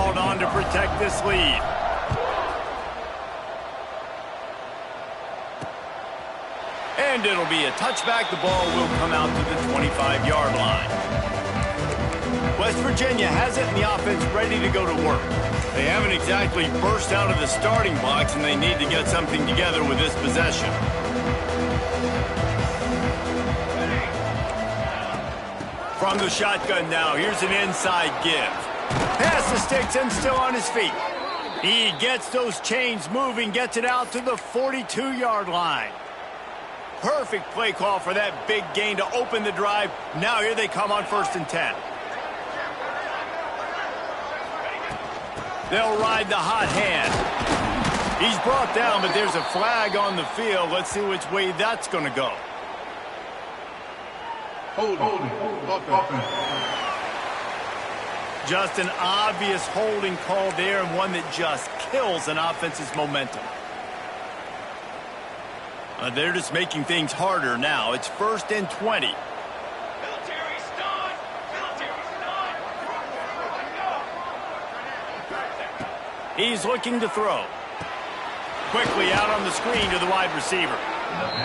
called on to protect this lead. And it'll be a touchback. The ball will come out to the 25-yard line. West Virginia has it, and the offense ready to go to work. They haven't exactly burst out of the starting blocks, and they need to get something together with this possession. From the shotgun now, here's an inside give. Pass the sticks and still on his feet. He gets those chains moving, gets it out to the 42-yard line. Perfect play call for that big gain to open the drive. Now here they come on 1st and 10. They'll ride the hot hand. He's brought down, but there's a flag on the field. Let's see which way that's going to go. Holding. Just an obvious holding call there, and one that just kills an offense's momentum. They're just making things harder now. It's 1st and 20. He's looking to throw. Quickly out on the screen to the wide receiver.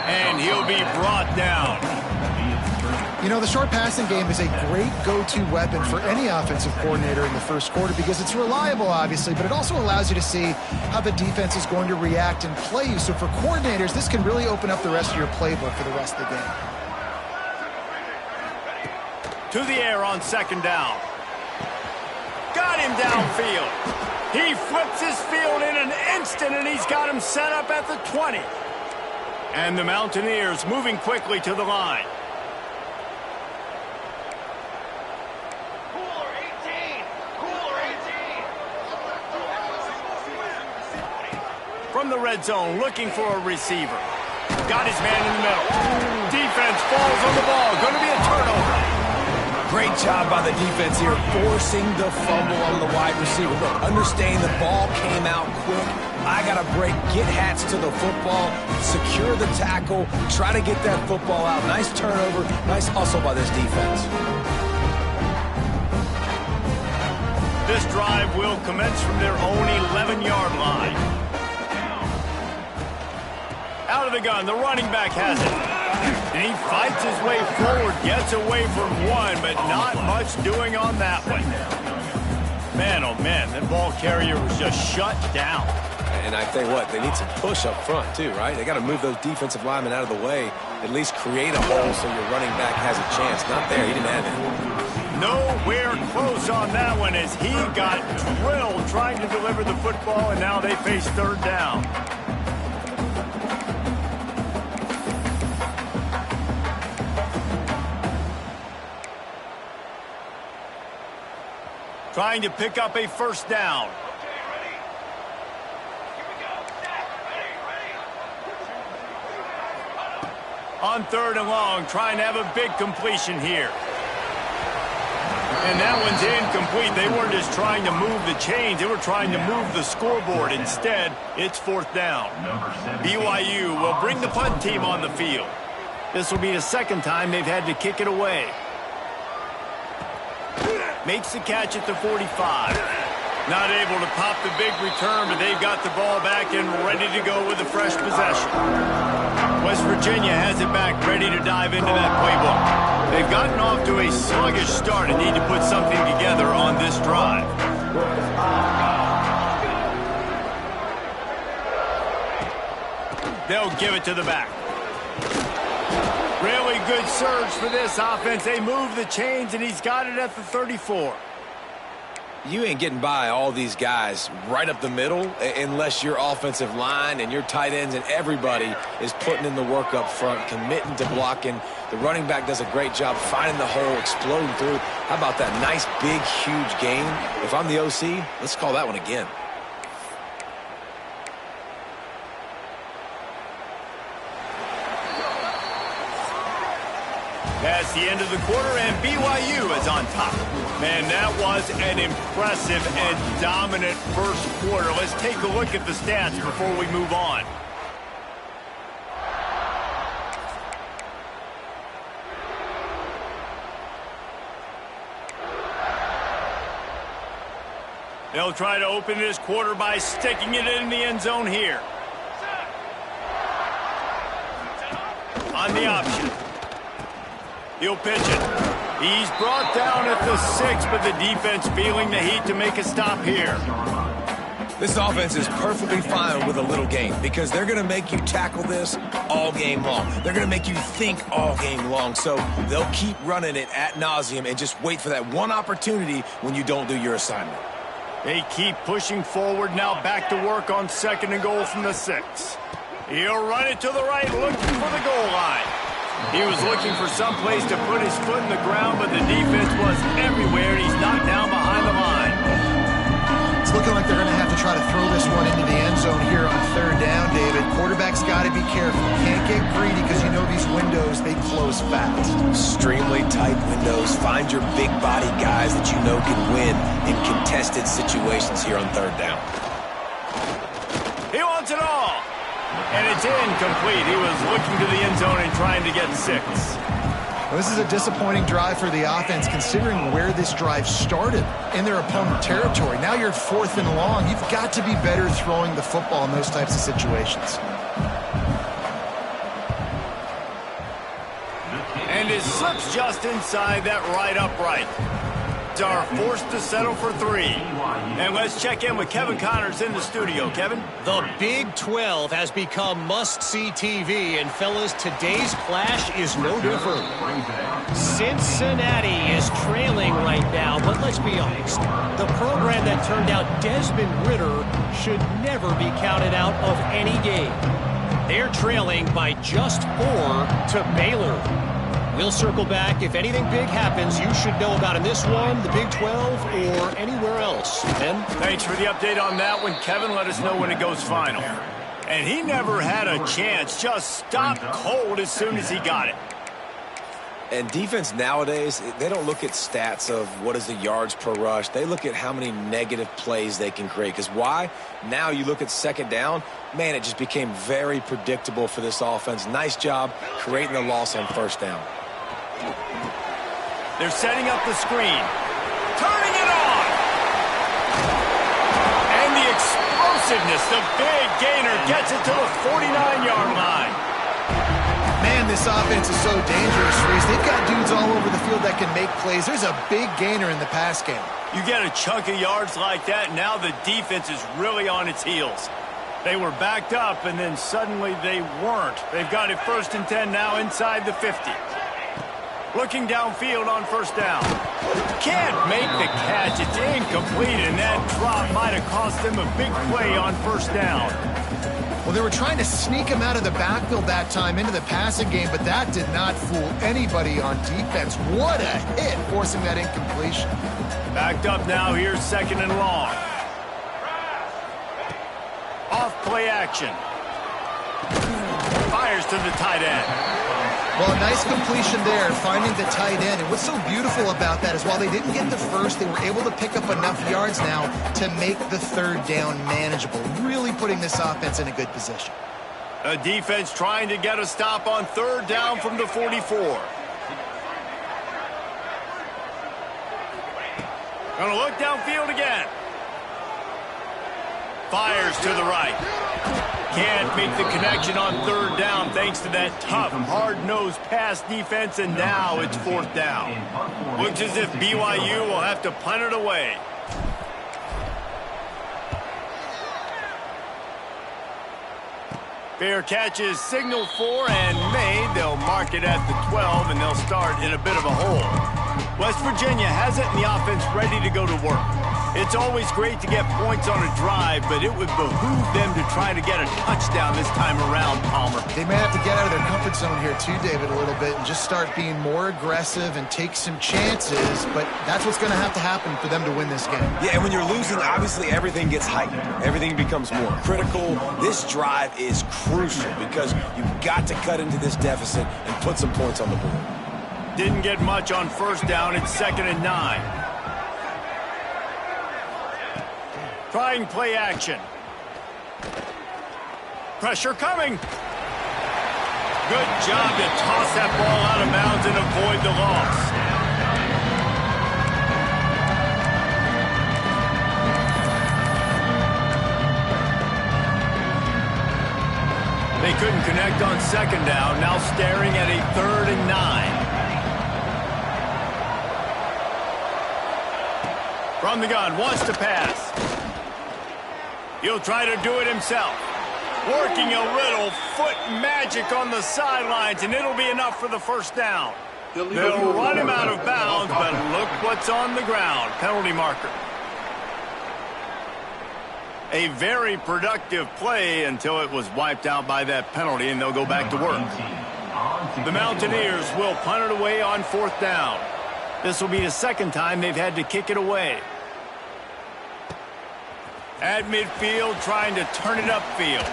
And he'll be brought down. You know, the short passing game is a great go-to weapon for any offensive coordinator in the first quarter because it's reliable, obviously, but it also allows you to see how the defense is going to react and play you. So for coordinators, this can really open up the rest of your playbook for the rest of the game. To the air on 2nd down. Got him downfield. He flips his field in an instant, and he's got him set up at the 20. And the Mountaineers moving quickly to the line. From the red zone, looking for a receiver. Got his man in the middle. Defense falls on the ball. Going to be a turnover. Great job by the defense here, forcing the fumble on the wide receiver. Look, understand the ball came out quick. I got to break, get hats to the football, secure the tackle, try to get that football out. Nice turnover, nice hustle by this defense. This drive will commence from their own 11-yard line. Out of the gun, the running back has it. And he fights his way forward, gets away from one, but not much doing on that one. Man, oh man, that ball carrier was just shut down. And I tell you what, they need some push up front too, right? They got to move those defensive linemen out of the way, at least create a hole so your running back has a chance. Not there, he didn't have it. Nowhere close on that one as he got drilled trying to deliver the football, and now they face 3rd down. Trying to pick up a 1st down. On 3rd and long, trying to have a big completion here. And that one's incomplete. They weren't just trying to move the chains. They were trying to move the scoreboard. Instead, it's 4th down. BYU will bring the punt team on the field. This will be the 2nd time they've had to kick it away. Makes the catch at the 45. Not able to pop the big return, but they've got the ball back and ready to go with a fresh possession. West Virginia has it back, ready to dive into that playbook. They've gotten off to a sluggish start and need to put something together on this drive. They'll give it to the back. Really good surge for this offense. They move the chains, and he's got it at the 34. You ain't getting by all these guys right up the middle unless your offensive line and your tight ends and everybody is putting in the work up front, committing to blocking. The running back does a great job finding the hole, exploding through. How about that nice, big, huge game? If I'm the OC, let's call that one again. That's the end of the quarter, and BYU is on top. Man, that was an impressive and dominant first quarter. Let's take a look at the stats before we move on. They'll try to open this quarter by sticking it in the end zone here. On the option. He'll pitch it. He's brought down at the 6, but the defense feeling the heat to make a stop here. This offense is perfectly fine with a little game because they're going to make you tackle this all game long. They're going to make you think all game long. So they'll keep running it ad nauseum and just wait for that one opportunity when you don't do your assignment. They keep pushing forward now, back to work on 2nd and goal from the 6. He'll run it to the right, looking for the goal line. He was looking for some place to put his foot in the ground, but the defense was everywhere, and he's knocked down behind the line. It's looking like they're going to have to try to throw this one into the end zone here on 3rd down, David. Quarterback's got to be careful. Can't get greedy because you know these windows, they close fast. Extremely tight windows. Find your big body guys that you know can win in contested situations here on 3rd down. He wants it all. And it's incomplete. He was looking to the end zone and trying to get 6. Well, this is a disappointing drive for the offense considering where this drive started in their opponent territory. Now you're 4th and long. You've got to be better throwing the football in those types of situations. And it slips just inside that right upright. Are forced to settle for 3. And let's check in with Kevin Connors in the studio. Kevin? The Big 12 has become must-see TV, and fellas, today's clash is no different. Cincinnati is trailing right now, but let's be honest. The program that turned out Desmond Ridder should never be counted out of any game. They're trailing by just 4 to Baylor. We'll circle back. If anything big happens, you should know about in this one, the Big 12, or anywhere else. Ken? Thanks for the update on that one. Kevin, let us know when it goes final. And he never had a chance. Just stopped cold as soon as he got it. And defense nowadays, they don't look at stats of what is the yards per rush. They look at how many negative plays they can create. Because why? Now you look at 2nd down, man, it just became very predictable for this offense. Nice job creating the loss on 1st down. They're setting up the screen. Turning it on! And the explosiveness, the big gainer gets it to the 49-yard line. Man, this offense is so dangerous, Reese. They've got dudes all over the field that can make plays. There's a big gainer in the pass game. You get a chunk of yards like that, now the defense is really on its heels. They were backed up, and then suddenly they weren't. They've got it 1st and 10 now inside the 50. Looking downfield on 1st down. Can't make the catch. It's incomplete, and that drop might have cost them a big play on 1st down. Well, they were trying to sneak him out of the backfield that time into the passing game, but that did not fool anybody on defense. What a hit, forcing that incompletion. Backed up now. Here's 2nd and long. Off play action. Fires to the tight end. Well, a nice completion there, finding the tight end. And what's so beautiful about that is while they didn't get the first, they were able to pick up enough yards now to make the 3rd down manageable, really putting this offense in a good position. A defense trying to get a stop on 3rd down from the 44. Gonna look downfield again. Fires to the right. Can't make the connection on 3rd down thanks to that tough, hard-nosed pass defense, and now it's 4th down. Looks as if BYU will have to punt it away. Fair catch is signaled for and made. They'll mark it at the 12, and they'll start in a bit of a hole. West Virginia has it, and the offense ready to go to work. It's always great to get points on a drive, but it would behoove them to try to get a touchdown this time around, Palmer. They may have to get out of their comfort zone here too, David, a little bit and just start being more aggressive and take some chances, but that's what's going to have to happen for them to win this game. Yeah, and when you're losing, obviously everything gets heightened. Everything becomes more critical. This drive is crucial because you've got to cut into this deficit and put some points on the board. Didn't get much on 1st down. It's 2nd and 9. Trying play action. Pressure coming. Good job to toss that ball out of bounds and avoid the loss. couldn't connect on second down. Now staring at a 3rd and 9. From the gun, wants to pass. He'll try to do it himself. Working a little foot magic on the sidelines, and it'll be enough for the first down. They'll run him out of bounds, but look what's on the ground. Penalty marker. A very productive play until it was wiped out by that penalty, and they'll go back to work. The Mountaineers will punt it away on 4th down. This will be the 2nd time they've had to kick it away. At midfield, trying to turn it upfield.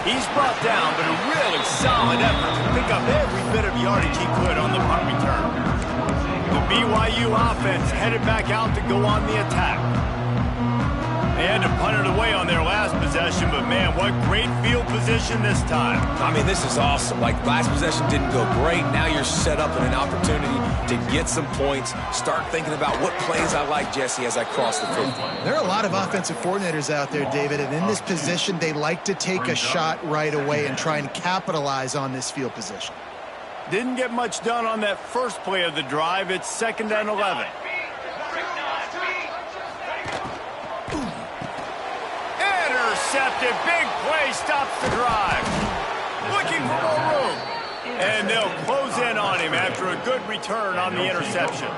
He's brought down, but a really solid effort to pick up every bit of yardage he could on the punt return. The BYU offense headed back out to go on the attack. They had to punt it away on their last possession, but man, what great field position this time. I mean, this is awesome. Like, last possession didn't go great. Now you're set up in an opportunity to get some points. Start thinking about what plays I like, Jesse, as I cross the 50. There are a lot of offensive coordinators out there, David, and in this position, they like to take a shot right away and try and capitalize on this field position. Didn't get much done on that first play of the drive. It's 2nd and 11. Intercepted. Big play stops the drive. Looking for more room. And they'll close in on him after a good return on the interception.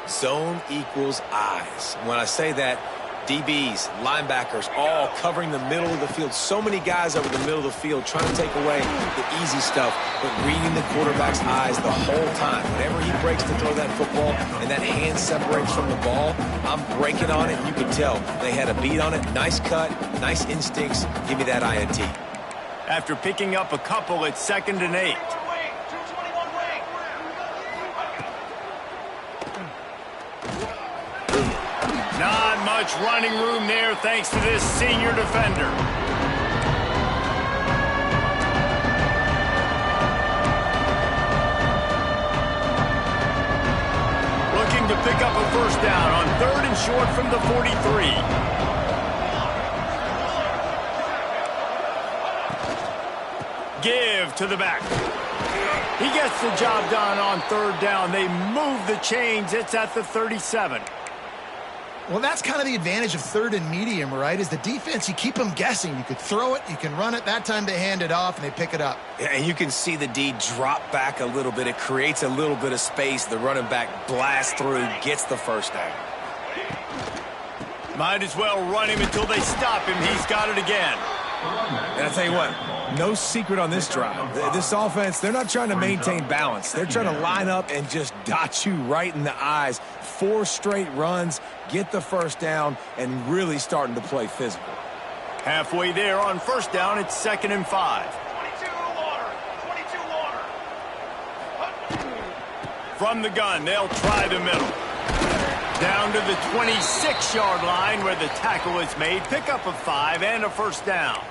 Zone equals eyes. When I say that, DBs, linebackers, all covering the middle of the field. So many guys over the middle of the field trying to take away the easy stuff, but reading the quarterback's eyes the whole time. Whenever he breaks to throw that football and that hand separates from the ball, I'm breaking on it. You can tell they had a beat on it. Nice cut, nice instincts. Give me that INT. After picking up a couple, it's 2nd and 8. Not much running room there thanks to this senior defender. Looking to pick up a 1st down on 3rd and short from the 43. Give to the back. He gets the job done on 3rd down. They move the chains. It's at the 37. Well, that's kind of the advantage of 3rd and medium, right? Is the defense, you keep them guessing. You could throw it, you can run it. That time they hand it off and they pick it up. Yeah, and you can see the D drop back a little bit. It creates a little bit of space. The running back blasts through, gets the 1st down. Might as well run him until they stop him. He's got it again. And I'll tell you what, no secret on this drive. This offense, they're not trying to maintain balance. They're trying to line up and just dot you right in the eyes. 4 straight runs, get the 1st down, and really starting to play physical. Halfway there on 1st down, it's 2nd and 5. From the gun, they'll try the middle. Down to the 26-yard line where the tackle is made. Pick up a 5 and a 1st down.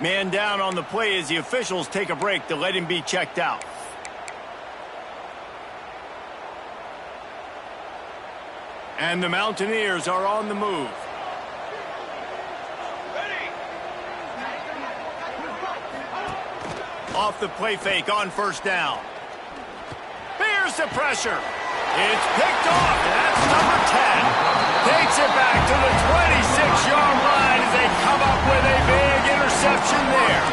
Man down on the play as the officials take a break to let him be checked out. And the Mountaineers are on the move. Off the play fake on 1st down. Here's the pressure. It's picked off. That's number 10. Takes it back to the 26-yard line as they come up with a big interception there.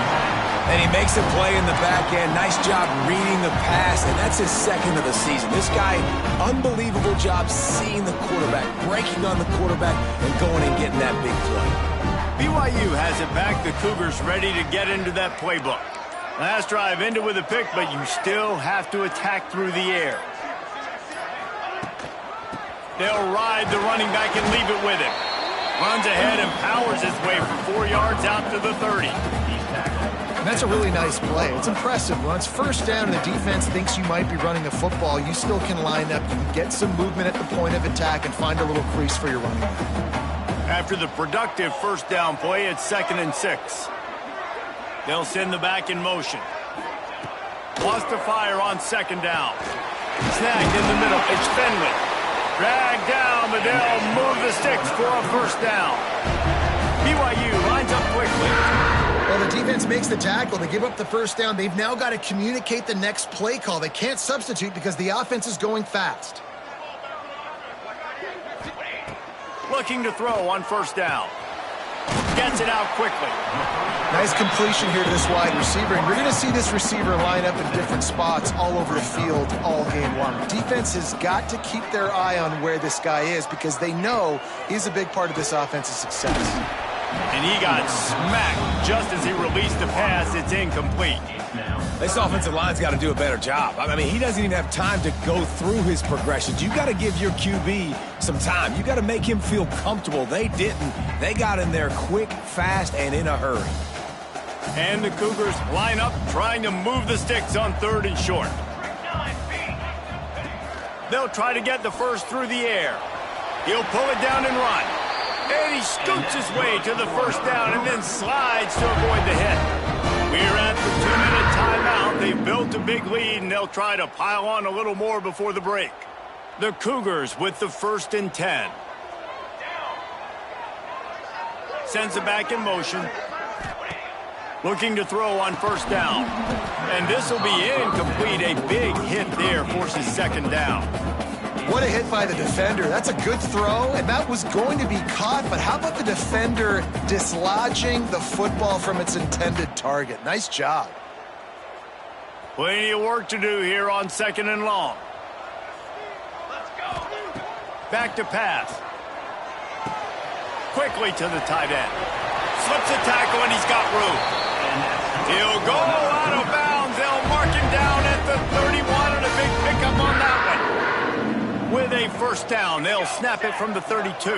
And he makes a play in the back end. Nice job reading the pass, and that's his 2nd of the season. This guy, unbelievable job seeing the quarterback, breaking on the quarterback, and going and getting that big play. BYU has it back. The Cougars ready to get into that playbook. Last drive ended with a pick, but you still have to attack through the air. They'll ride the running back and leave it with him. Runs ahead and powers his way for 4 yards out to the 30. And that's a really nice play. It's impressive. Once 1st down and the defense thinks you might be running the football, you still can line up. You can get some movement at the point of attack and find a little crease for your running back. After the productive 1st down play, it's 2nd and 6. They'll send the back in motion. Wants to fire on 2nd down. Snagged in the middle. It's Fenwick. Dragged down, but they'll move the sticks for a 1st down. BYU lines up quickly. Well, the defense makes the tackle. They give up the first down. They've now got to communicate the next play call. They can't substitute because the offense is going fast. Looking to throw on first down. Gets it out quickly. Nice completion here to this wide receiver. And you're going to see this receiver line up in different spots all over the field all game long. Defense has got to keep their eye on where this guy is because they know he's a big part of this offense's success. And he got smacked just as he released the pass. It's incomplete. This offensive line's got to do a better job. I mean, he doesn't even have time to go through his progressions. You got to give your QB some time. You got to make him feel comfortable. They didn't. They got in there quick, fast, and in a hurry. And the Cougars line up, trying to move the sticks on 3rd and short. They'll try to get the first through the air. He'll pull it down and run. And he scoots his way to the first down and then slides to avoid the hit. We're at the 2-minute timeout. They've built a big lead, and they'll try to pile on a little more before the break. The Cougars with the 1st and 10. Sends it back in motion. Looking to throw on first down. And this will be incomplete. A big hit there forces 2nd down. What a hit by the defender. That's a good throw, and that was going to be caught, but how about the defender dislodging the football from its intended target? Nice job. Plenty of work to do here on 2nd and long. Back to pass. Quickly to the tight end. Slips a tackle, and he's got room. He'll go out of bounds. They'll mark him down at the 31, and a big pickup on that one. With a first down, they'll snap it from the 32.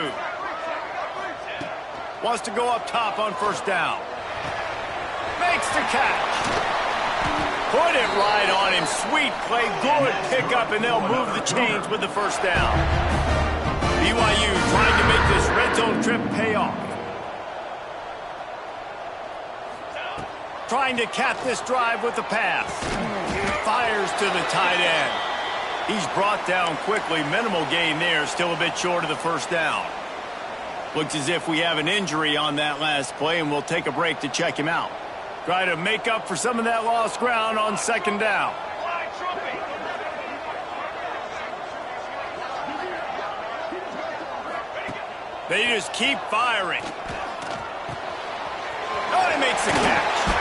Wants to go up top on first down. Makes the catch. Put it right on him. Sweet play, good pickup, and they'll move the chains with the first down. BYU trying to make this red zone trip pay off. Trying to cap this drive with the pass. Fires to the tight end. He's brought down quickly. Minimal gain there. Still a bit short of the first down. Looks as if we have an injury on that last play, and we'll take a break to check him out. Try to make up for some of that lost ground on 2nd down. They just keep firing. Oh, he makes the catch.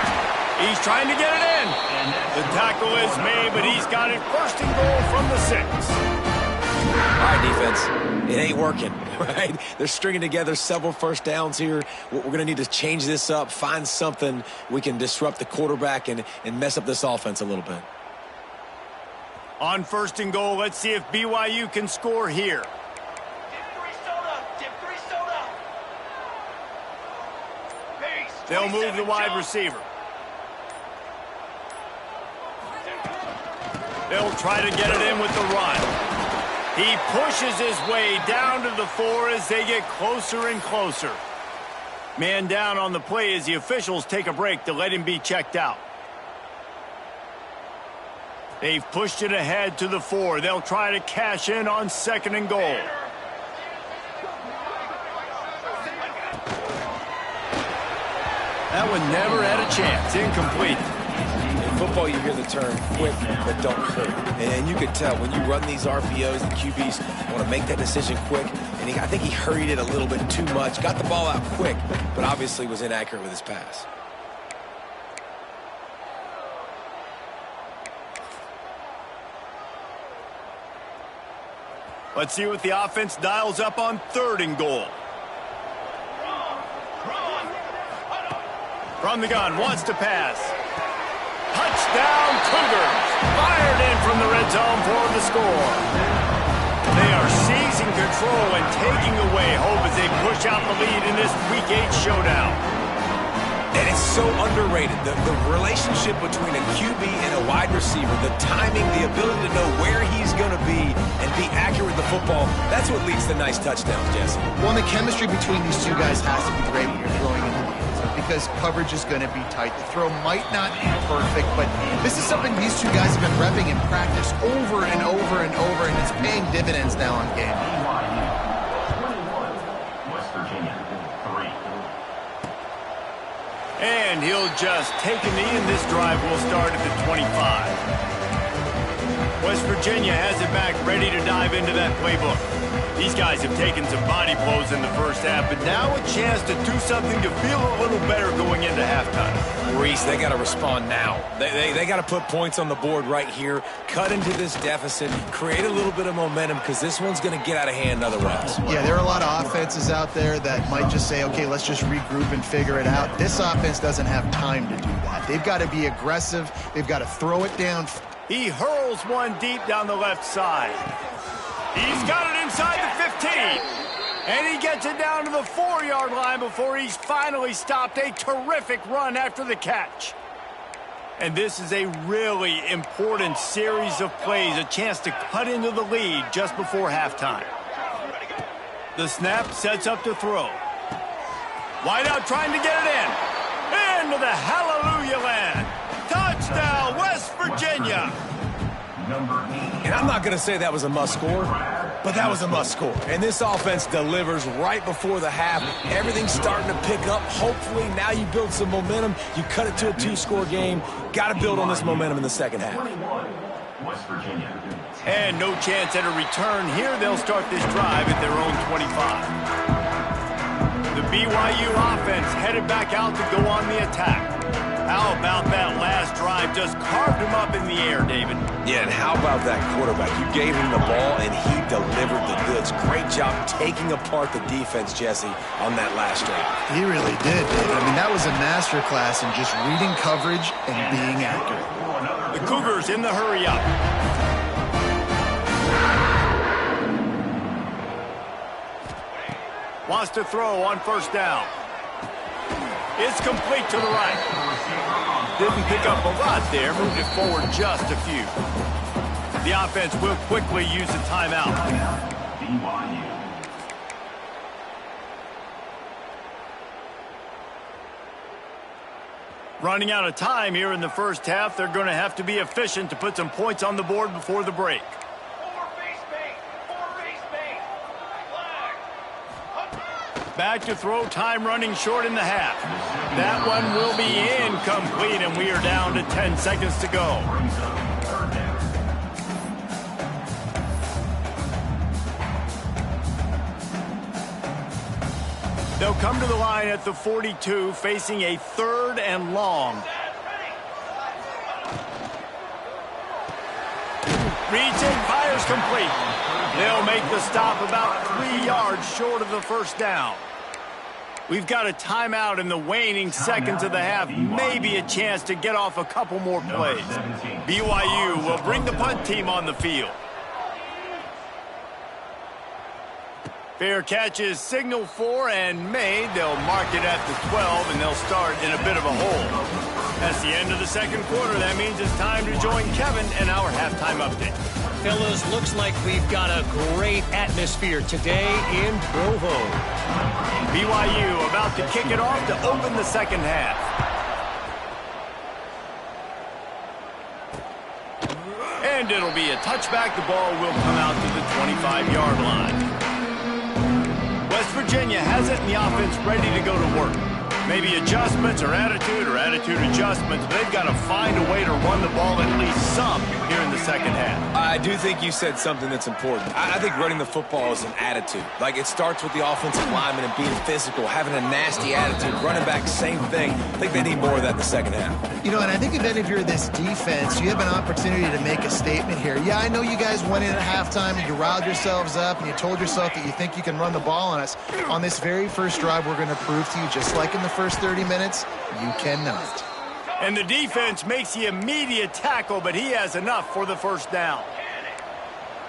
He's trying to get it in. The tackle is made, but he's got it 1st and goal from the 6. All right, defense, it ain't working, right? They're stringing together several first downs here. We're going to need to change this up, find something we can disrupt the quarterback and mess up this offense a little bit. On 1st and goal, let's see if BYU can score here. They'll move the wide receiver. They'll try to get it in with the run. He pushes his way down to the 4 as they get closer and closer. Man down on the play as the officials take a break to let him be checked out. They've pushed it ahead to the 4. They'll try to cash in on 2nd and goal. That one never had a chance. Incomplete. In football, you hear the term quick but don't hurt. And you can tell when you run these RPOs, the QBs want to make that decision quick. And I think he hurried it a little bit too much. Got the ball out quick, but obviously was inaccurate with his pass. Let's see what the offense dials up on 3rd and goal. From the gun, wants to pass. Touchdown, Cougars. Fired in from the red zone for the score. They are seizing control and taking away hope as they push out the lead in this Week 8 showdown. And it's so underrated. The relationship between a QB and a wide receiver, the timing, the ability to know where he's going to be and be accurate with the football, that's what leads to nice touchdowns, Jesse. Well, the chemistry between these two guys has to be great when you're throwing in the field because coverage is going to be tight. The throw might not be perfect, but this is something these two guys have been repping in practice over and over and over, and it's paying dividends now on game. And And he'll just take a knee, and this drive will start at the 25. West Virginia has it back, ready to dive into that playbook. These guys have taken some body blows in the first half, but now a chance to do something to feel a little better going into halftime. Reese, they got to respond now. They got to put points on the board right here, cut into this deficit, create a little bit of momentum, because this one's going to get out of hand otherwise. Yeah, there are a lot of offenses out there that might just say, okay, let's just regroup and figure it out. This offense doesn't have time to do that. They've got to be aggressive. They've got to throw it down. He hurls one deep down the left side. He's got it inside the 15. And he gets it down to the 4-yard line before he's finally stopped. A terrific run after the catch. And this is a really important series of plays, a chance to cut into the lead just before halftime. The snap sets up to throw. Wide out trying to get it in. Into the hallelujah land. Touchdown, West Virginia. And I'm not going to say that was a must-score, but that was a must-score. And this offense delivers right before the half. Everything's starting to pick up. Hopefully now you build some momentum. You cut it to a 2-score game. Got to build on this momentum in the second half. And no chance at a return here. They'll start this drive at their own 25. The BYU offense headed back out to go on the attack. How about that last drive? Just carved him up in the air, David. Yeah, and how about that quarterback? You gave him the ball, and he delivered the goods. Great job taking apart the defense, Jesse, on that last drive. He really did, David. I mean, that was a masterclass in just reading coverage and being accurate. The Cougars in the hurry-up. Wants to throw on first down. It's complete to the right. Didn't pick up a lot there. Moved it forward just a few. The offense will quickly use a timeout. Running out of time here in the first half. They're going to have to be efficient to put some points on the board before the break. Back to throw, time running short in the half. That one will be incomplete, and we are down to 10 seconds to go. They'll come to the line at the 42, facing a 3rd and long. Reaching, fires complete. They'll make the stop about 3 yards short of the first down. We've got a timeout in the waning seconds of the half. Maybe a chance to get off a couple more plays. BYU will bring the punt team on the field. Fair catch is signaled for and made. They'll mark it at the 12, and they'll start in a bit of a hole. That's the end of the second quarter. That means it's time to join Kevin and our halftime update. Fellas, looks like we've got a great atmosphere today in Provo. BYU about to kick it off to open the second half. And it'll be a touchback. The ball will come out to the 25-yard line. West Virginia has it, and the offense ready to go to work. Maybe adjustments or attitude adjustments, but they've got to find a way to run the ball at least some here in the second half. I do think you said something that's important. I think running the football is an attitude. Like, it starts with the offensive lineman and being physical, having a nasty attitude. Running back, same thing. I think they need more of that in the second half. You know, and I think if you're this defense, you have an opportunity to make a statement here. Yeah, I know you guys went in at halftime and you riled yourselves up and you told yourself that you think you can run the ball on us. On this very first drive, we're going to prove to you, just like in the first 30 minutes, you cannot. And the defense makes the immediate tackle, but he has enough for the first down.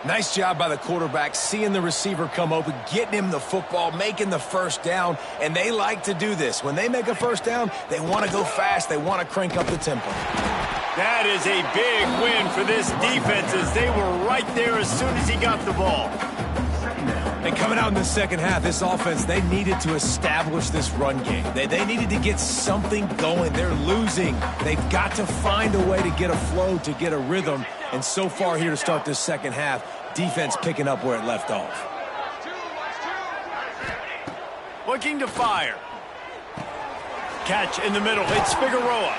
Nice job by the quarterback, seeing the receiver come open, getting him the football, making the first down, and they like to do this. When they make a first down, they want to go fast. They want to crank up the tempo. That is a big win for this defense, as they were right there as soon as he got the ball. And coming out in the second half, this offense, they needed to establish this run game. They needed to get something going. They're losing. They've got to find a way to get a flow, to get a rhythm. And so far here to start this second half, defense picking up where it left off. Looking to fire. catch in the middle. It's Figueroa.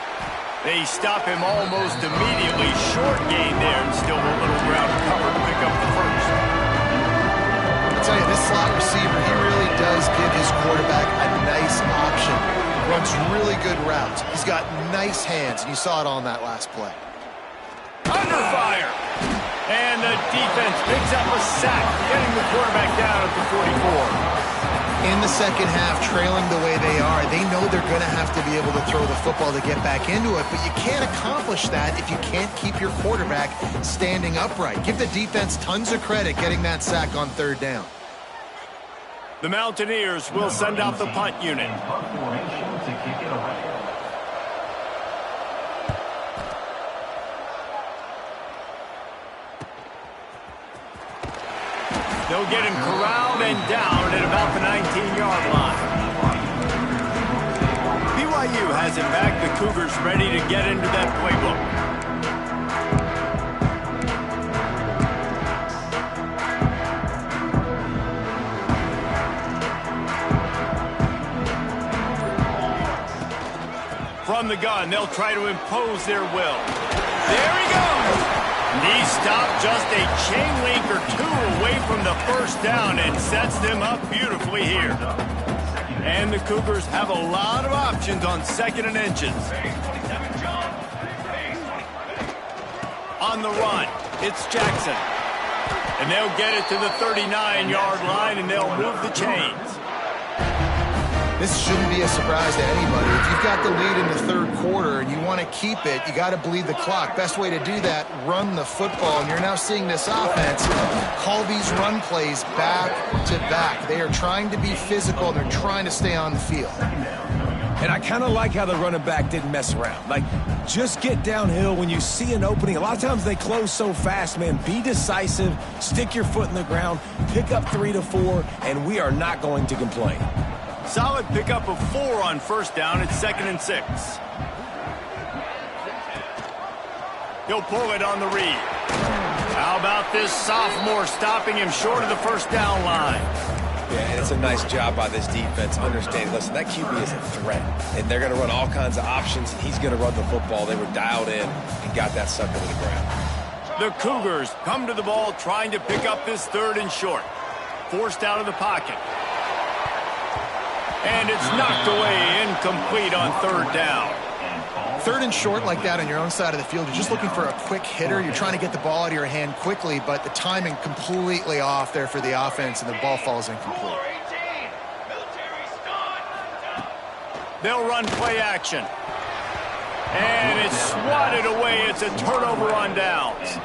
They stop him almost immediately. Short gain there, and still a little ground cover to pick up the first. I'll tell you, this slot receiver, he really does give his quarterback a nice option. Runs really good routes. He's got nice hands, and you saw it on that last play. Under fire. And the defense picks up a sack, getting the quarterback down at the 44. In the second half, trailing the way they are, they know they're going to have to be able to throw the football to get back into it, but you can't accomplish that if you can't keep your quarterback standing upright. Give the defense tons of credit getting that sack on third down. The Mountaineers will send out the punt unit. They'll get him corralled and down at about the 19-yard line. BYU has it back. The Cougars ready to get into that playbook. From the gun, they'll try to impose their will. There he goes! He stopped just a chain link or two away from the first down and sets them up beautifully here. And the Cougars have a lot of options on second and inches. On the run, it's Jackson. And they'll get it to the 39-yard line, and they'll move the chains. This shouldn't be a surprise to anybody. If you've got the lead in the third quarter and you want to keep it, you got to bleed the clock. Best way to do that, run the football. And you're now seeing this offense call these run plays back to back. They are trying to be physical, and they're trying to stay on the field. And I kind of like how the running back didn't mess around. Like, just get downhill when you see an opening. A lot of times they close so fast, man. Be decisive, stick your foot in the ground, pick up 3 to 4, and we are not going to complain. Solid pickup of 4 on first down. It's 2nd and 6. He'll pull it on the read. How about this sophomore stopping him short of the first down line? Yeah, and it's a nice job by this defense understanding, listen, that QB is a threat, and they're going to run all kinds of options, and he's going to run the football. They were dialed in and got that sucker to the ground. The Cougars come to the ball trying to pick up this 3rd and short. Forced out of the pocket. And it's knocked away, incomplete on 3rd down. 3rd and short like that on your own side of the field, you're just looking for a quick hitter. You're trying to get the ball out of your hand quickly, but the timing completely off there for the offense, and the ball falls incomplete. They'll run play action. And it's swatted away. It's a turnover on downs.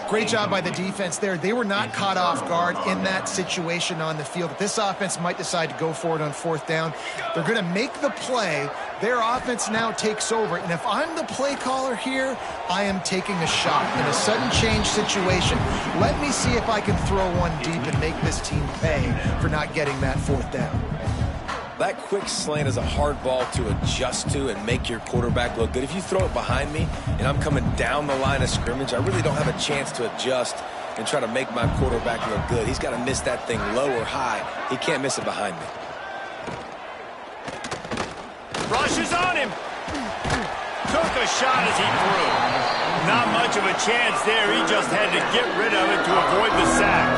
Great job by the defense there. They were not caught off guard in that situation on the field. This offense might decide to go for it on 4th down. They're going to make the play. Their offense now takes over. And if I'm the play caller here, I am taking a shot in a sudden change situation. Let me see if I can throw one deep and make this team pay for not getting that 4th down. That quick slant is a hard ball to adjust to and make your quarterback look good. If you throw it behind me and I'm coming down the line of scrimmage, I really don't have a chance to adjust and try to make my quarterback look good. He's got to miss that thing low or high. He can't miss it behind me. Rushes on him. Took a shot as he threw. Not much of a chance there. He just had to get rid of it to avoid the sack.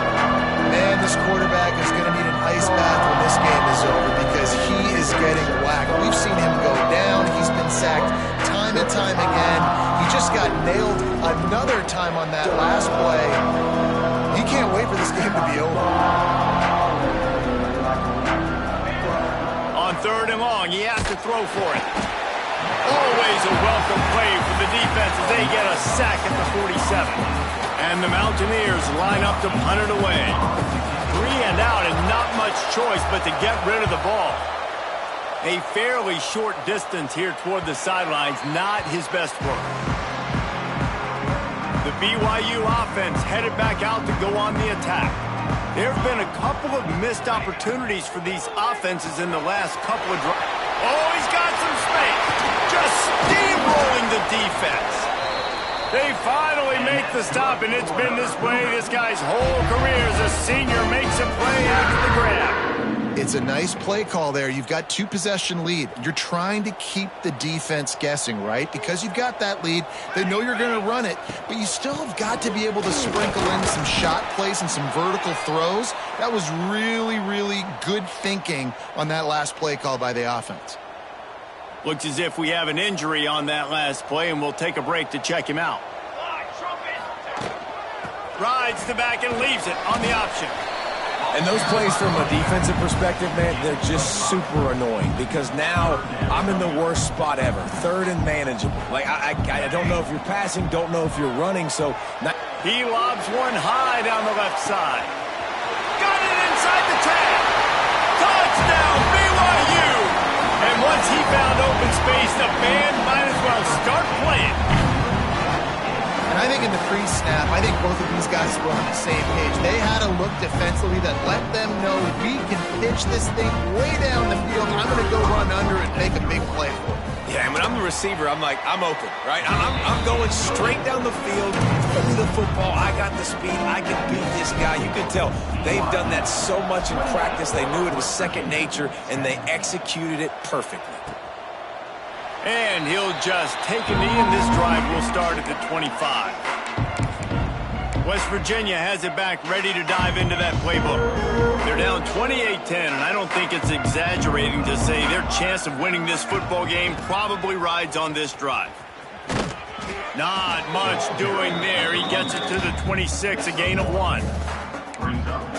Man, this quarterback is going to need an ice bath when this game is over because he is getting whacked. We've seen him go down. He's been sacked time and time again. He just got nailed another time on that last play. He can't wait for this game to be over. On 3rd and long, he has to throw for it. Always a welcome play for the defense as they get a sack at the 47. And the Mountaineers line up to punt it away. 3 and out and not much choice but to get rid of the ball. A fairly short distance here toward the sidelines, not his best work. The BYU offense headed back out to go on the attack. There have been a couple of missed opportunities for these offenses in the last couple of drives. Oh, he's got some space. Just steamrolling the defense. They finally make the stop, and it's been this way this guy's whole career as a senior makes a play after the grab. It's a nice play call there. You've got 2-possession lead. You're trying to keep the defense guessing, right? Because you've got that lead, they know you're going to run it, but you still have got to be able to sprinkle in some shot plays and some vertical throws. That was really, really good thinking on that last play call by the offense. Looks as if we have an injury on that last play, and we'll take a break to check him out. Rides the back and leaves it on the option. And those plays from a defensive perspective, man, they're just super annoying because now I'm in the worst spot ever. Third and manageable. Like, I don't know if you're passing, don't know if you're running, so... He lobs one high down the left side. Got it inside the tag. Touchdown, BYU! And once he found open space, the band might as well start playing. And I think in the pre-snap, I think both of these guys were on the same page. They had a look defensively that let them know we can pitch this thing way down the field. I'm going to go run under and make a big play for it. Yeah, and when I'm the receiver, I'm like, I'm open, right? I'm going straight down the field, throw me the football. I got the speed. I can beat this guy. You can tell they've done that so much in practice. They knew it was second nature, and they executed it perfectly. And he'll just take a knee, and this drive will start at the 25. West Virginia has it back, ready to dive into that playbook. They're down 28-10, and I don't think it's exaggerating to say their chance of winning this football game probably rides on this drive. Not much doing there. He gets it to the 26, a gain of 1.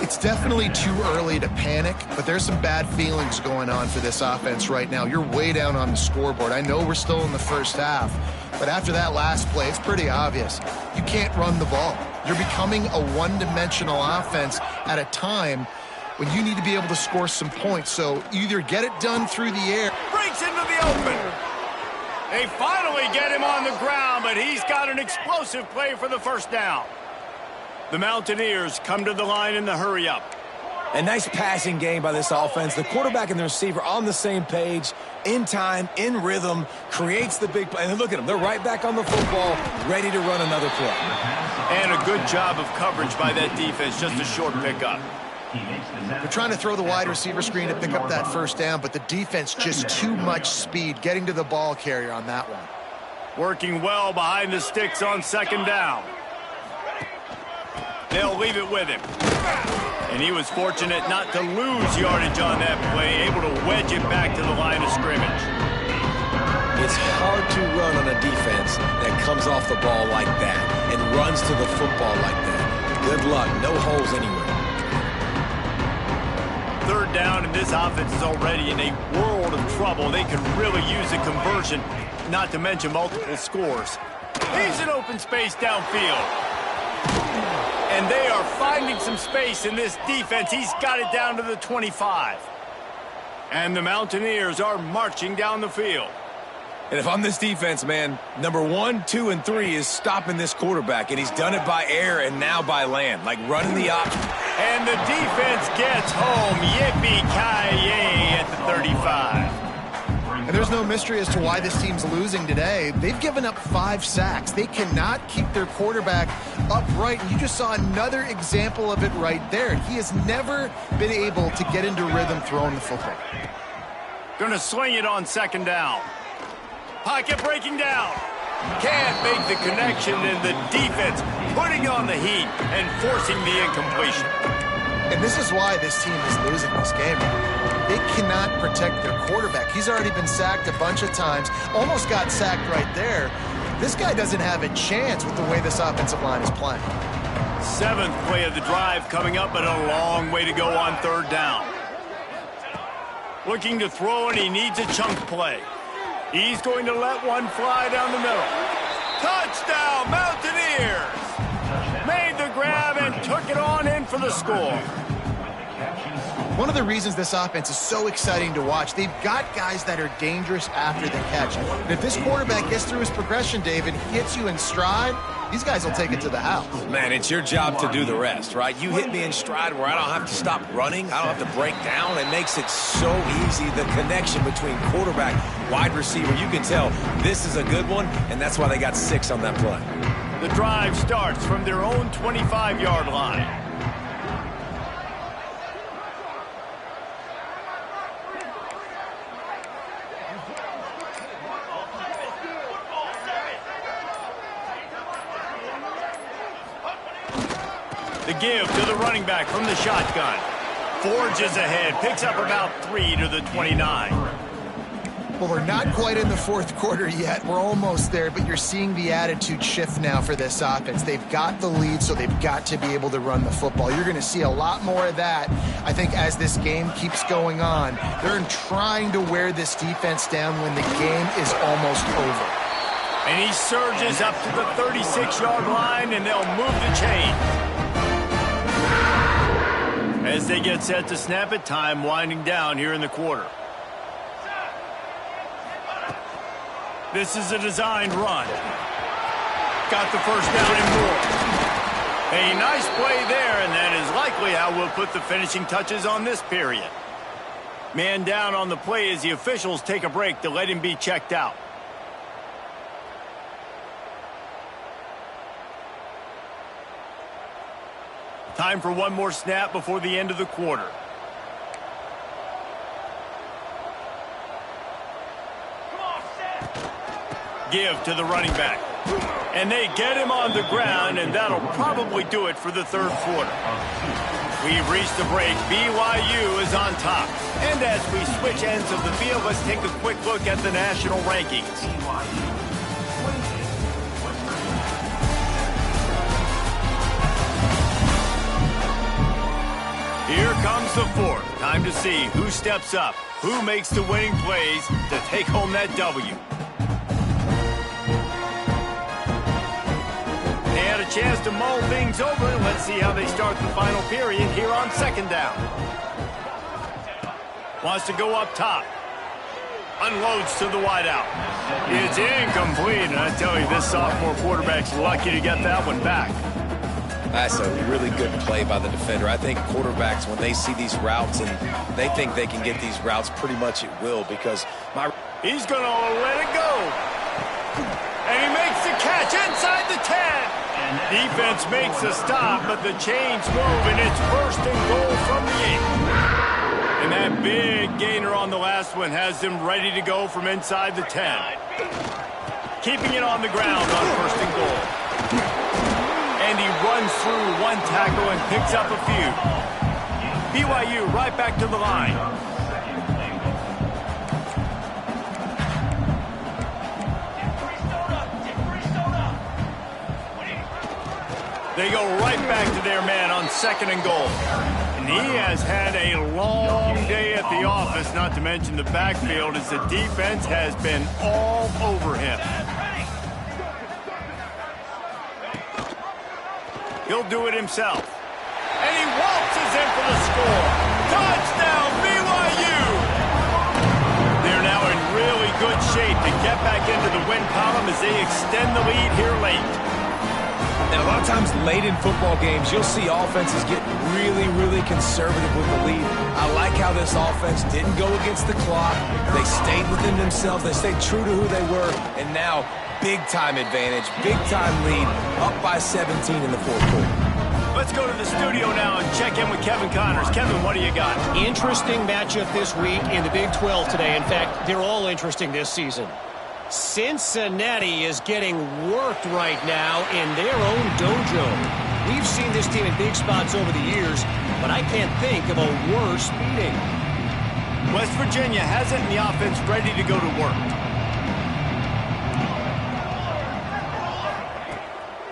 It's definitely too early to panic, but there's some bad feelings going on for this offense right now. You're way down on the scoreboard. I know we're still in the first half, but after that last play, it's pretty obvious. You can't run the ball. You're becoming a one-dimensional offense at a time when you need to be able to score some points. So either get it done through the air. Breaks into the open. They finally get him on the ground, but he's got an explosive play for the first down. The Mountaineers come to the line in the hurry-up. A nice passing game by this offense. The quarterback and the receiver on the same page, in time, in rhythm, creates the big play. And look at them. They're right back on the football, ready to run another play. And a good job of coverage by that defense, just a short pickup. They're trying to throw the wide receiver screen to pick up that first down, but the defense just too much speed getting to the ball carrier on that one. Working well behind the sticks on second down. They'll leave it with him. And he was fortunate not to lose yardage on that play, able to wedge it back to the line of scrimmage. It's hard to run on a defense that comes off the ball like that and runs to the football like that. Good luck. No holes anywhere. Third down, and this offense is already in a world of trouble. They could really use a conversion, not to mention multiple scores. He's in open space downfield. And they are finding some space in this defense. He's got it down to the 25. And the Mountaineers are marching down the field. And if I'm this defense, man, number 1, 2, and 3 is stopping this quarterback. And he's done it by air and now by land, like running the option. And the defense gets home. Yippee-ki-yay at the 35. And there's no mystery as to why this team's losing today. They've given up 5 sacks. They cannot keep their quarterback upright. And you just saw another example of it right there. He has never been able to get into rhythm throwing the football. Going to swing it on second down. Pocket breaking down. Can't make the connection, and the defense putting on the heat and forcing the incompletion. And this is why this team is losing this game. They cannot protect their quarterback. He's already been sacked a bunch of times, almost got sacked right there. This guy doesn't have a chance with the way this offensive line is playing. 7th play of the drive coming up, but a long way to go on third down. Looking to throw, and he needs a chunk play. He's going to let one fly down the middle. Touchdown, Mountaineers! Made the grab and took it on in for the score. One of the reasons this offense is so exciting to watch, they've got guys that are dangerous after the catch. And if this quarterback gets through his progression, David, hits you in stride, these guys will take it to the house. Man, it's your job to do the rest, right? You hit me in stride where I don't have to stop running. I don't have to break down. It makes it so easy, the connection between quarterback, wide receiver. You can tell this is a good one, and that's why they got 6 on that play. The drive starts from their own 25-yard line. The give to the running back from the shotgun. Forges ahead, picks up about 3 to the 29. Well, we're not quite in the fourth quarter yet. We're almost there, but you're seeing the attitude shift now for this offense. They've got the lead, so they've got to be able to run the football. You're going to see a lot more of that, I think, as this game keeps going on. They're trying to wear this defense down when the game is almost over. And he surges up to the 36-yard line, and they'll move the chain. As they get set to snap it, time winding down here in the quarter. This is a designed run. Got the first down and more. A nice play there, and that is likely how we'll put the finishing touches on this period. Man down on the play as the officials take a break to let him be checked out. Time for one more snap before the end of the quarter. Give to the running back. And they get him on the ground, and that'll probably do it for the third quarter. We've reached the break. BYU is on top. And as we switch ends of the field, let's take a quick look at the national rankings. Here comes the fourth. Time to see who steps up, who makes the winning plays to take home that W. They had a chance to mull things over, and let's see how they start the final period here on second down. Wants to go up top. Unloads to the wideout. It's incomplete, and I tell you, this sophomore quarterback's lucky to get that one back. That's a really good play by the defender. I think quarterbacks, when they see these routes and they think they can get these routes pretty much at will, because he's going to let it go. And he makes the catch inside the 10. Defense makes a stop, but the chains move, and it's first and goal from the 8. And that big gainer on the last one has them ready to go from inside the 10. Keeping it on the ground on first and goal. And he runs through one tackle and picks up a few. BYU right back to the line. They go right back to their man on second and goal. And he has had a long day at the office, not to mention the backfield, as the defense has been all over him. He'll do it himself. And he waltzes in for the score. Touchdown, BYU! They're now in really good shape to get back into the win column as they extend the lead here late. And a lot of times late in football games, you'll see offenses get really, really conservative with the lead. I like how this offense didn't go against the clock. They stayed within themselves. They stayed true to who they were. And now, big-time advantage, big-time lead, up by 17 in the fourth quarter. Let's go to the studio now and check in with Kevin Connors. Kevin, what do you got? Interesting matchup this week in the Big 12 today. In fact, they're all interesting this season. Cincinnati is getting worked right now in their own dojo. We've seen this team in big spots over the years, but I can't think of a worse meeting. West Virginia has it in the offense ready to go to work.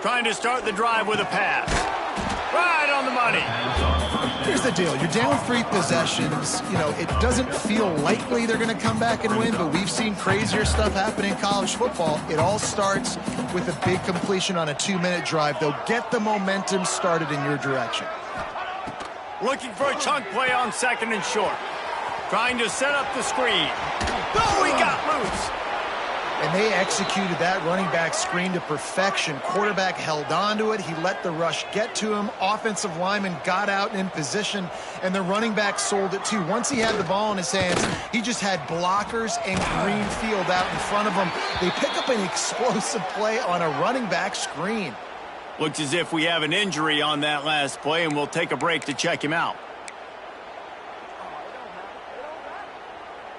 Trying to start the drive with a pass. Right on the money. Here's the deal. You're down 3 possessions. You know, it doesn't feel likely they're going to come back and win, but we've seen crazier stuff happen in college football. It all starts with a big completion on a 2-minute drive. They'll get the momentum started in your direction. Looking for a chunk play on second and short. Trying to set up the screen. Oh, he got loose. And they executed that running back screen to perfection. Quarterback held on to it. He let the rush get to him. Offensive lineman got out and in position, and the running back sold it too. Once he had the ball in his hands, he just had blockers and green field out in front of him. They pick up an explosive play on a running back screen. Looks as if we have an injury on that last play, and we'll take a break to check him out.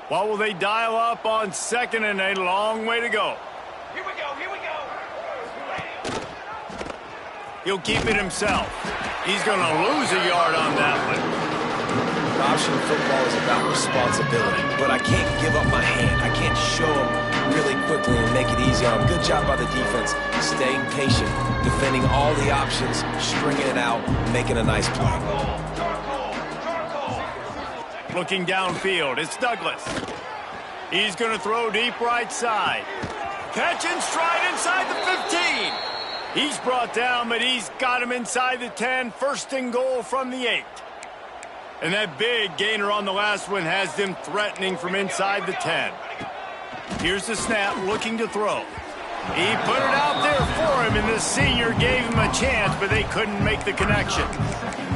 What will they dial up on second, and a long way to go? Here we go, here we go. He'll keep it himself. He's going to lose a yard on that one. Option football is about responsibility, but I can't give up my hand. I can't show him really quickly and make it easy on him. Good job by the defense, staying patient, defending all the options, stringing it out, making a nice play. Looking downfield, it's Douglas. He's going to throw deep right side. Catch and stride inside the 15. He's brought down, but he's got him inside the 10. First and goal from the 8. And that big gainer on the last one has them threatening from inside the 10. Here's the snap, looking to throw. He put it out there for him, and the senior gave him a chance, but they couldn't make the connection.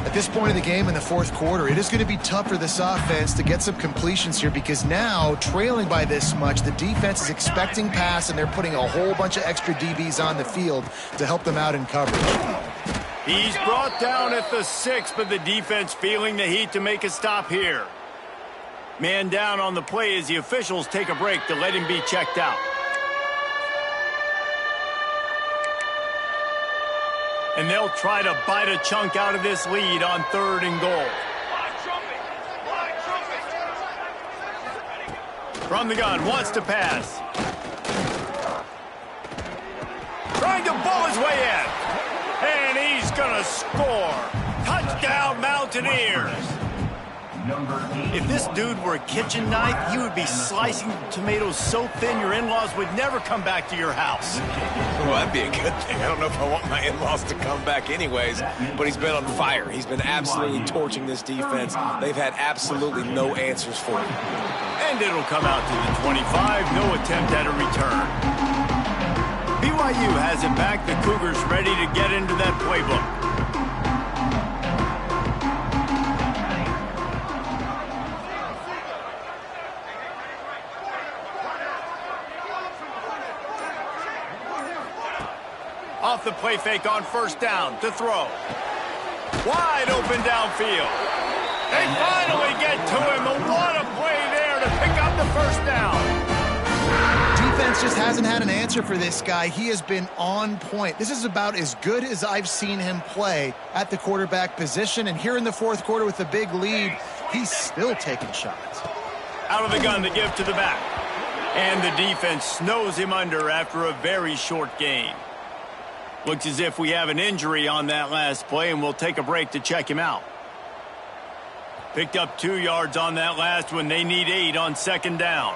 At this point of the game in the fourth quarter, it is going to be tough for this offense to get some completions here because now, trailing by this much, the defense is expecting pass, and they're putting a whole bunch of extra DBs on the field to help them out in coverage. He's brought down at the 6, but the defense feeling the heat to make a stop here. Man down on the play as the officials take a break to let him be checked out. And they'll try to bite a chunk out of this lead on 3rd and goal. From the gun, wants to pass. Trying to ball his way in. And he's going to score. Touchdown, Mountaineers. If this dude were a kitchen knife, he would be slicing tomatoes so thin your in-laws would never come back to your house. Well, that'd be a good thing. I don't know if I want my in-laws to come back anyways, but he's been on fire. He's been absolutely torching this defense. They've had absolutely no answers for him. And it'll come out to the 25. No attempt at a return. BYU has it back. The Cougars ready to get into that playbook. Off the play fake on first down to throw. Wide open downfield. They finally get to him. What a play there to pick up the first down. Defense just hasn't had an answer for this guy. He has been on point. This is about as good as I've seen him play at the quarterback position. And here in the fourth quarter with a big lead, he's still taking shots. Out of the gun to give to the back. And the defense snows him under after a very short gain. Looks as if we have an injury on that last play, and we'll take a break to check him out. Picked up 2 yards on that last one. They need 8 on second down.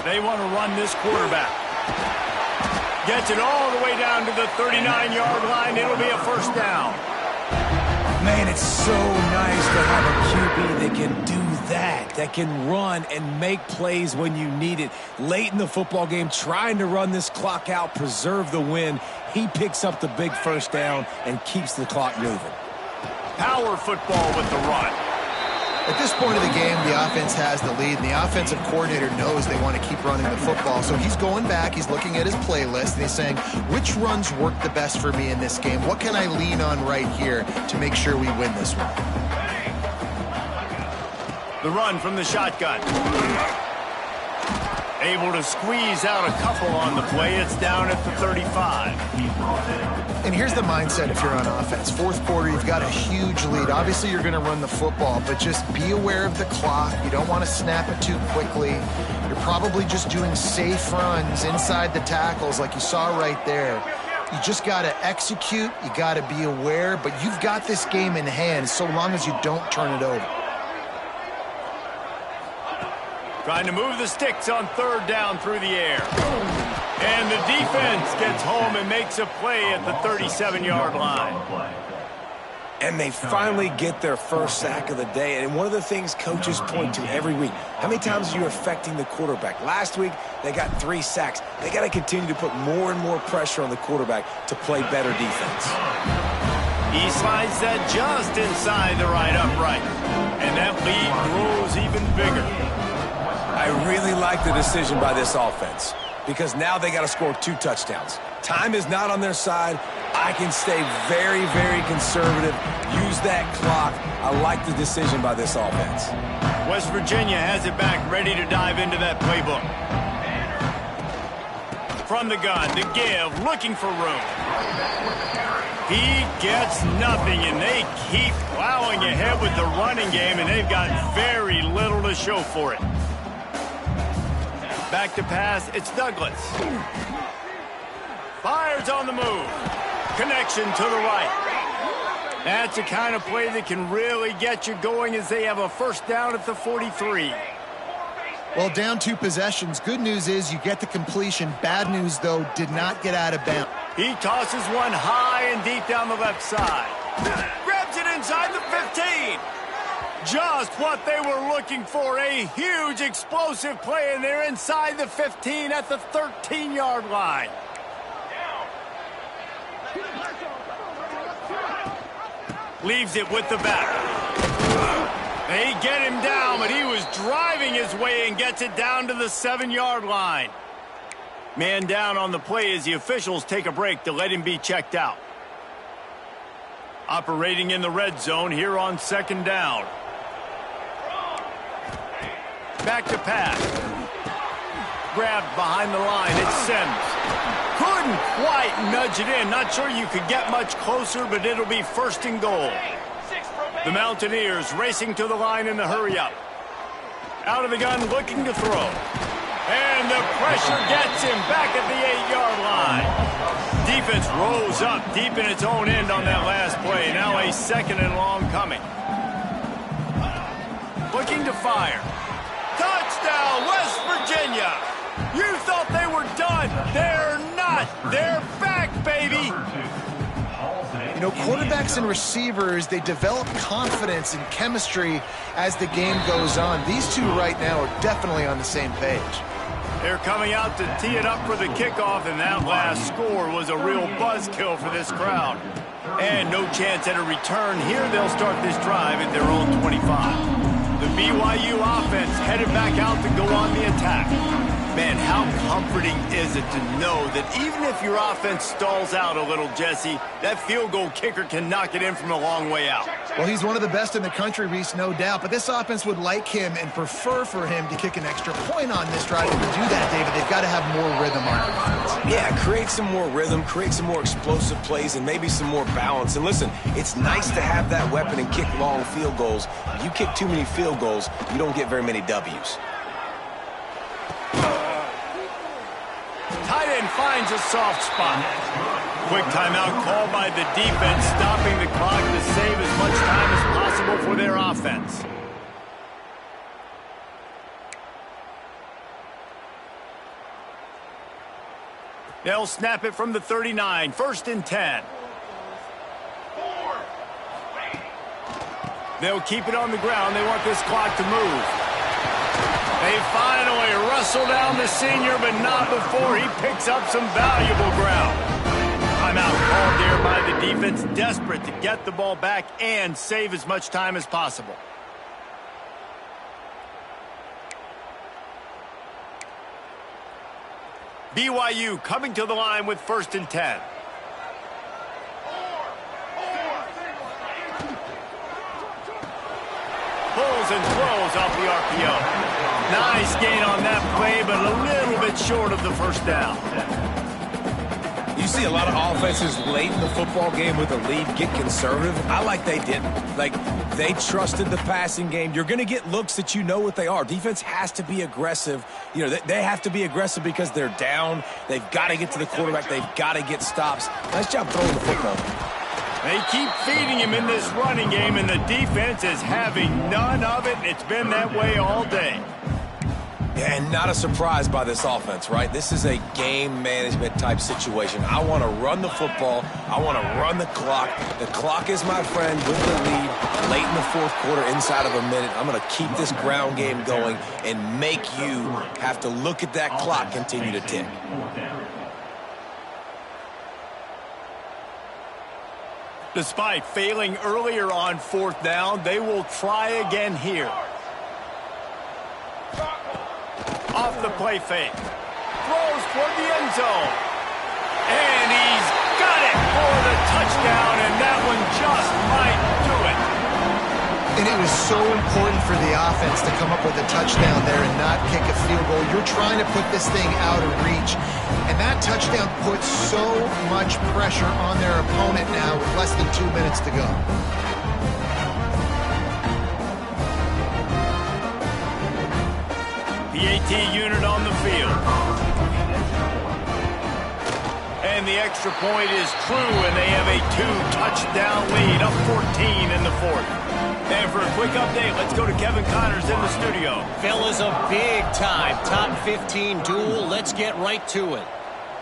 They want to run this quarterback. Gets it all the way down to the 39-yard line. It'll be a first down. Man, it's so nice to have a QB that can do that can run and make plays when you need it. Late in the football game, trying to run this clock out, preserve the win. He picks up the big first down and keeps the clock moving. Power football with the run. At this point of the game, the offense has the lead, and the offensive coordinator knows they want to keep running the football. So he's going back, he's looking at his playlist, and he's saying, which runs work the best for me in this game? What can I lean on right here to make sure we win this one? The run from the shotgun. Able to squeeze out a couple on the play. It's down at the 35. And here's the mindset if you're on offense. Fourth quarter, you've got a huge lead. Obviously, you're going to run the football, but just be aware of the clock. You don't want to snap it too quickly. You're probably just doing safe runs inside the tackles like you saw right there. You just got to execute. You got to be aware, but you've got this game in hand so long as you don't turn it over. Trying to move the sticks on third down through the air. And the defense gets home and makes a play at the 37-yard line. And they finally get their first sack of the day. And one of the things coaches point to every week, how many times are you affecting the quarterback? Last week, they got 3 sacks. They got to continue to put more and more pressure on the quarterback to play better defense. He slides that just inside the right upright. And that lead grows even bigger. I really like the decision by this offense because now they got to score 2 touchdowns. Time is not on their side. I can stay very, very conservative. Use that clock. I like the decision by this offense. West Virginia has it back, ready to dive into that playbook. From the gun, to give, looking for room. He gets nothing, and they keep plowing ahead with the running game, and they've got very little to show for it. Back to pass, it's Douglas. Fires on the move. Connection to the right. That's the kind of play that can really get you going as they have a first down at the 43. Well, down 2 possessions. Good news is you get the completion. Bad news, though, did not get out of bounds. He tosses one high and deep down the left side. Grabs it inside the 15. Just what they were looking for. A huge explosive play, and they're inside the 15 at the 13-yard line. Leaves it with the back. They get him down, but he was driving his way and gets it down to the 7-yard line. Man down on the play as the officials take a break to let him be checked out. Operating in the red zone here on 2nd down. Back to pass. Grabbed behind the line. It's Sims. Couldn't quite nudge it in. Not sure you could get much closer, but it'll be 1st and goal. The Mountaineers racing to the line in the hurry-up. Out of the gun, looking to throw. And the pressure gets him back at the 8-yard line. Defense rose up deep in its own end on that last play. Now a 2nd and long coming. Looking to fire. Touchdown, West Virginia. You thought they were done. They're not. They're back, baby. You know, quarterbacks and receivers, they develop confidence and chemistry as the game goes on. These two right now are definitely on the same page. They're coming out to tee it up for the kickoff, and that last score was a real buzzkill for this crowd. And no chance at a return here. They'll start this drive at their own 25. The BYU offense headed back out to go on the attack. Man, how comforting is it to know that even if your offense stalls out a little, Jesse, that field goal kicker can knock it in from a long way out. Well, he's one of the best in the country, Reese, no doubt. But this offense would like him and prefer for him to kick an extra point on this drive. And to do that, David, they've got to have more rhythm on offense. Yeah, create some more rhythm, create some more explosive plays, and maybe some more balance. And listen, it's nice to have that weapon and kick long field goals. If you kick too many field goals, you don't get very many W's. Tight end finds a soft spot. Quick timeout called by the defense, stopping the clock to save as much time as possible for their offense. They'll snap it from the 39, 1st and 10. They'll keep it on the ground. They want this clock to move. They finally wrestle down the senior, but not before he picks up some valuable ground. Timeout called there by the defense, desperate to get the ball back and save as much time as possible. BYU coming to the line with 1st and 10. Pulls and throws off the RPO. Nice gain on that play, but a little bit short of the 1st down. You see a lot of offenses late in the football game with a lead get conservative. I like they didn't. Like, they trusted the passing game. You're going to get looks that you know what they are. Defense has to be aggressive. You know, they have to be aggressive because they're down. They've got to get to the quarterback. They've got to get stops. Nice job throwing the football. They keep feeding him in this running game, and the defense is having none of it. It's been that way all day. Yeah, and not a surprise by this offense, right? This is a game management type situation. I want to run the football. I want to run the clock. The clock is my friend with the lead. Late in the 4th quarter, inside of a minute, I'm going to keep this ground game going and make you have to look at that clock continue to tick. Despite failing earlier on 4th down, they will try again here. Off the play fake. Throws toward the end zone. And he's got it for the touchdown, and that one just might do it. And it was so important for the offense to come up with a touchdown there and not kick a field goal. You're trying to put this thing out of reach. And that touchdown puts so much pressure on their opponent now with less than 2 minutes to go. PAT unit on the field. And the extra point is true, and they have a 2-touchdown lead, up 14 in the fourth. And for a quick update, let's go to Kevin Connors in the studio. Fellas, a big-time top 15 duel. Let's get right to it.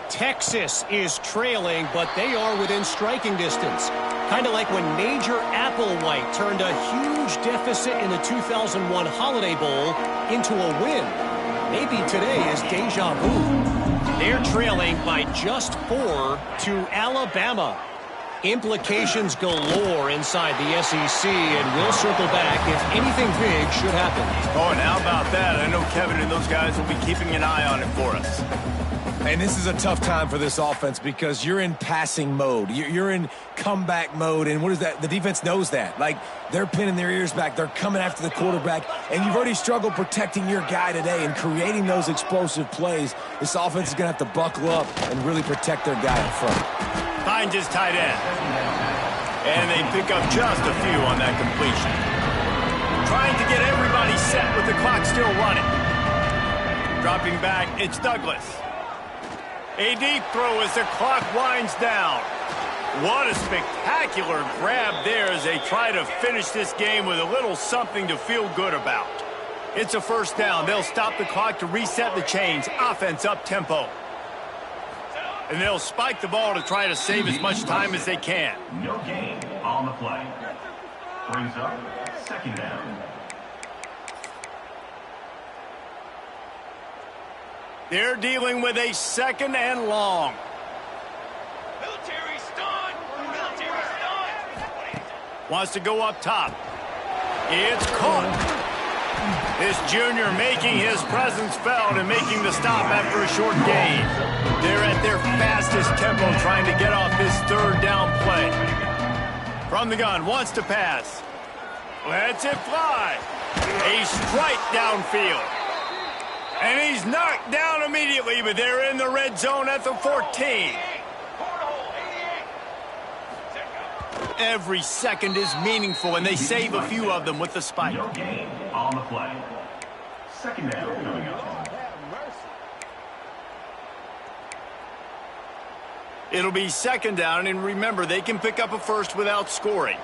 Texas is trailing, but they are within striking distance. Kind of like when Major Applewhite turned a huge deficit in the 2001 Holiday Bowl into a win. Maybe today is deja vu. They're trailing by just 4 to Alabama. Implications galore inside the SEC, and we'll circle back if anything big should happen. Oh, and how about that? I know Kevin and those guys will be keeping an eye on it for us. And this is a tough time for this offense because you're in passing mode. You're in comeback mode, and what is that? The defense knows that. Like, they're pinning their ears back. They're coming after the quarterback, and you've already struggled protecting your guy today and creating those explosive plays. This offense is going to have to buckle up and really protect their guy in front. Finds his tight end. And they pick up just a few on that completion. Trying to get everybody set with the clock still running. Dropping back, it's Douglas. A deep throw as the clock winds down. What a spectacular grab there as they try to finish this game with a little something to feel good about. It's a first down. They'll stop the clock to reset the chains. Offense up tempo. And they'll spike the ball to try to save as much time as they can. No gain on the play. Brings up second down. They're dealing with a second and long. Military stun. Military stun. Wants to go up top. It's caught. This junior making his presence felt and making the stop after a short gain. They're at their fastest tempo trying to get off this third down play. From the gun, wants to pass. Lets it fly. A strike downfield. And he's knocked down immediately, but they're in the red zone at the 14. Every second is meaningful, and they save a few of them with the spike. No gain on the play. Second down coming up. It'll be second down, and remember, they can pick up a first without scoring.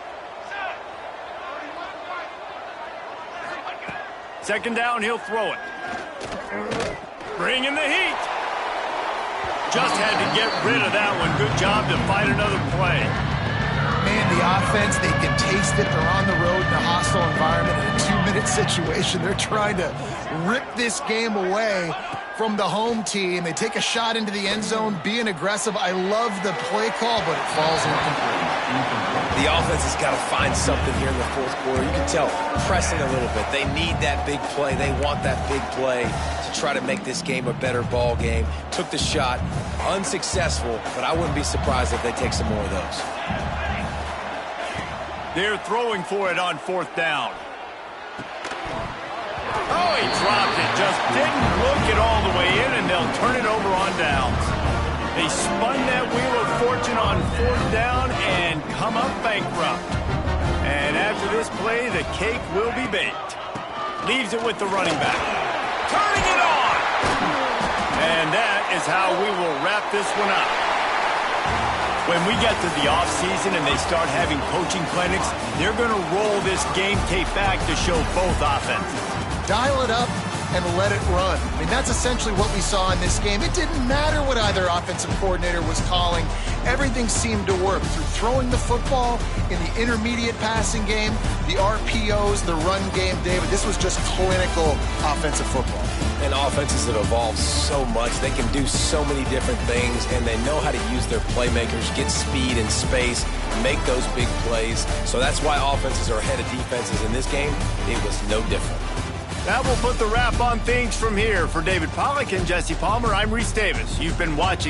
Second down, he'll throw it. Bring in the heat. Just had to get rid of that one. Good job to fight another play. Man, the offense, they can taste it. They're on the road in a hostile environment in a 2-minute situation. They're trying to rip this game away from the home team. They take a shot into the end zone, being aggressive. I love the play call, but it falls incomplete. The offense has got to find something here in the fourth quarter. You can tell, pressing a little bit. They need that big play. They want that big play to try to make this game a better ball game. Took the shot, unsuccessful, but I wouldn't be surprised if they take some more of those. They're throwing for it on fourth down. Oh, he dropped it. Just didn't look it all the way in, and they'll turn it over on downs. They spun that wheel of fortune on fourth down and come up bankrupt. And after this play, the cake will be baked. Leaves it with the running back. Turning it on! And that is how we will wrap this one up. When we get to the offseason and they start having coaching clinics, they're going to roll this game tape back to show both offenses. Dial it up and let it run. I mean, that's essentially what we saw in this game. It didn't matter what either offensive coordinator was calling. Everything seemed to work through throwing the football in the intermediate passing game, the RPOs, the run game. David, this was just clinical offensive football. And offenses have evolved so much. They can do so many different things, and they know how to use their playmakers, get speed and space, make those big plays. So that's why offenses are ahead of defenses in this game. It was no different. That will put the wrap on things from here. For David Pollack and Jesse Palmer, I'm Reese Davis. You've been watching